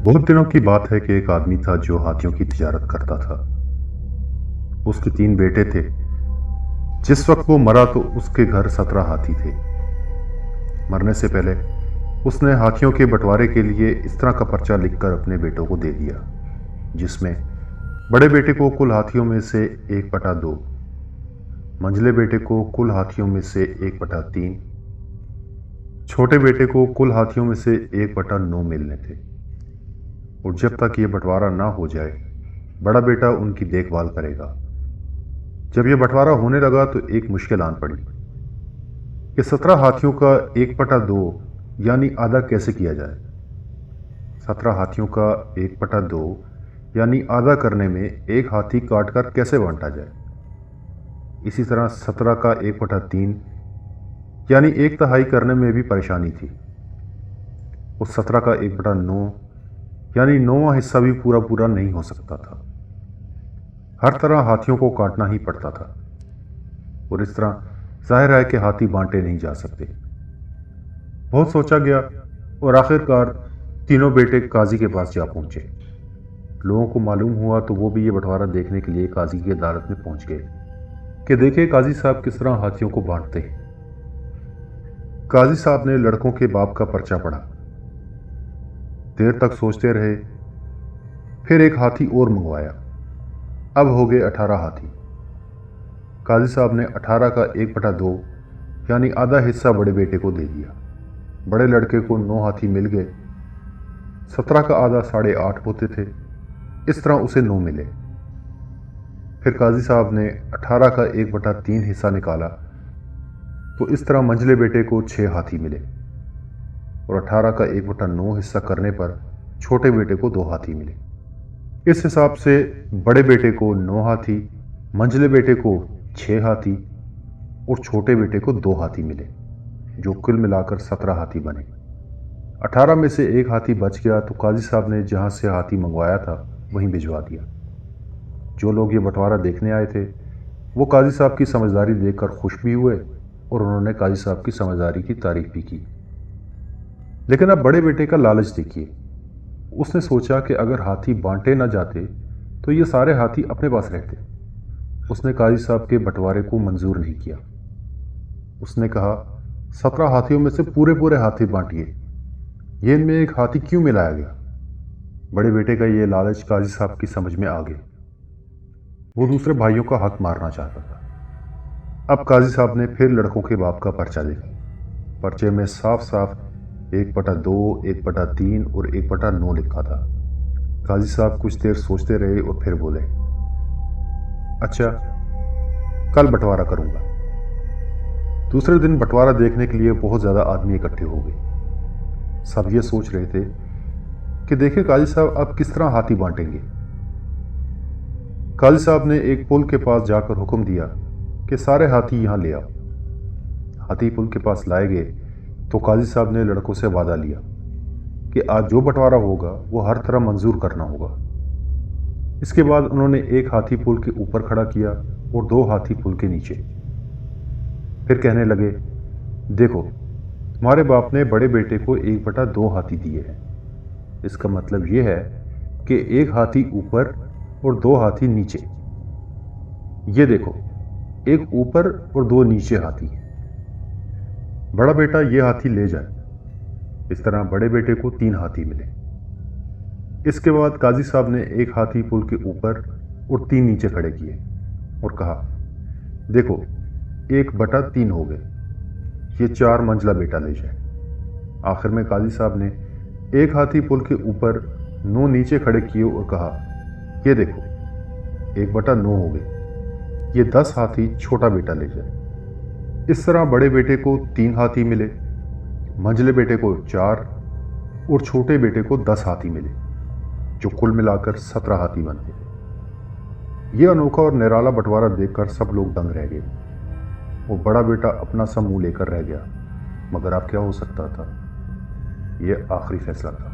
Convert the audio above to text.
बहुत दिनों की बात है कि एक आदमी था जो हाथियों की तिजारत करता था। उसके 3 बेटे थे। जिस वक्त वो मरा तो उसके घर 17 हाथी थे। मरने से पहले उसने हाथियों के बंटवारे के लिए इस तरह का पर्चा लिखकर अपने बेटों को दे दिया, जिसमें बड़े बेटे को कुल हाथियों में से 1/2, मंझले बेटे को कुल हाथियों में से 1/3, छोटे बेटे को कुल हाथियों में से 1/9 मिलने थे। और जब तक ये बंटवारा ना हो जाए, बड़ा बेटा उनकी देखभाल करेगा। जब यह बंटवारा होने लगा तो एक मुश्किल आन पड़ी कि 17 हाथियों का 1/2 यानी आधा कैसे किया जाए। 17 हाथियों का 1/2 यानी आधा करने में एक हाथी काटकर कैसे बांटा जाए। इसी तरह 17 का 1/3 यानी 1/3 करने में भी परेशानी थी। उस 17 का 1/9 यानी 9वां हिस्सा भी पूरा पूरा नहीं हो सकता था। हर तरह हाथियों को काटना ही पड़ता था और इस तरह जाहिर है कि हाथी बांटे नहीं जा सकते। बहुत सोचा गया और आखिरकार तीनों बेटे काजी के पास जा पहुंचे। लोगों को मालूम हुआ तो वो भी ये बंटवारा देखने के लिए काजी की अदालत में पहुंच गए कि देखे काजी साहब किस तरह हाथियों को बांटते हैं। काजी साहब ने लड़कों के बाप का पर्चा पढ़ा। देर तक सोचते रहे। फिर एक हाथी और मंगवाया। अब हो गए 18 हाथी। काजी साहब ने 18 का 1/2 यानी आधा हिस्सा बड़े बेटे को दे दिया। बड़े लड़के को 9 हाथी मिल गए। 17 का आधा 8.5 होते थे। इस तरह उसे 9 मिले। फिर काजी साहब ने 18 का 1/3 हिस्सा निकाला तो इस तरह मंझले बेटे को 6 हाथी मिले और 18 का 1/9 हिस्सा करने पर छोटे बेटे को 2 हाथी मिले। इस हिसाब से बड़े बेटे को 9 हाथी, मंझले बेटे को 6 हाथी और छोटे बेटे को 2 हाथी मिले, जो कुल मिलाकर 17 हाथी बने। 18 में से एक हाथी बच गया तो काजी साहब ने जहां से हाथी मंगवाया था वहीं भिजवा दिया। जो लोग ये बंटवारा देखने आए थे वो काजी साहब की समझदारी देखकर खुश भी हुए और उन्होंने काजी साहब की समझदारी की तारीफ भी की। लेकिन अब बड़े बेटे का लालच देखिए। उसने सोचा कि अगर हाथी बांटे ना जाते तो ये सारे हाथी अपने पास रहते। उसने काजी साहब के बंटवारे को मंजूर नहीं किया। उसने कहा, 17 हाथियों में से पूरे पूरे हाथी बांटिए, ये इनमें एक हाथी क्यों मिलाया गया। बड़े बेटे का ये लालच काजी साहब की समझ में आ गया। वो दूसरे भाइयों का हक मारना चाहता था। अब काजी साहब ने फिर लड़कों के बाप का पर्चा देखा। पर्चे में साफ साफ 1/2, 1/3 और 1/9 लिखा था। काजी साहब कुछ देर सोचते रहे और फिर बोले, अच्छा, कल बंटवारा करूंगा। दूसरे दिन बंटवारा देखने के लिए बहुत ज्यादा आदमी इकट्ठे हो गए। सब ये सोच रहे थे कि देखें काजी साहब अब किस तरह हाथी बांटेंगे। काजी साहब ने एक पुल के पास जाकर हुक्म दिया कि सारे हाथी यहां ले आओ। हाथी पुल के पास लाए गए तो काजी साहब ने लड़कों से वादा लिया कि आज जो बंटवारा होगा वो हर तरह मंजूर करना होगा। इसके बाद उन्होंने एक हाथी पुल के ऊपर खड़ा किया और 2 हाथी पुल के नीचे। फिर कहने लगे, देखो, तुम्हारे बाप ने बड़े बेटे को 1/2 हाथी दिए हैं। इसका मतलब यह है कि एक हाथी ऊपर और 2 हाथी नीचे। ये देखो, एक ऊपर और 2 नीचे हाथी। बड़ा बेटा ये हाथी ले जाए। इस तरह बड़े बेटे को 3 हाथी मिले। इसके बाद काजी साहब ने एक हाथी पुल के ऊपर और 3 नीचे खड़े किए और कहा, देखो, 1/3 हो गए, ये 4 मंझला बेटा ले जाए। आखिर में काजी साहब ने एक हाथी पुल के ऊपर 9 नीचे खड़े किए और कहा, ये देखो, 1/9 हो गए, ये 10 हाथी छोटा बेटा ले जाए। इस तरह बड़े बेटे को 3 हाथी मिले, मंझले बेटे को 4 और छोटे बेटे को 10 हाथी मिले, जो कुल मिलाकर 17 हाथी बन गए। यह अनोखा और निराला बंटवारा देखकर सब लोग दंग रह गए। वो बड़ा बेटा अपना सा मुंह लेकर रह गया, मगर अब क्या हो सकता था। यह आखिरी फैसला था।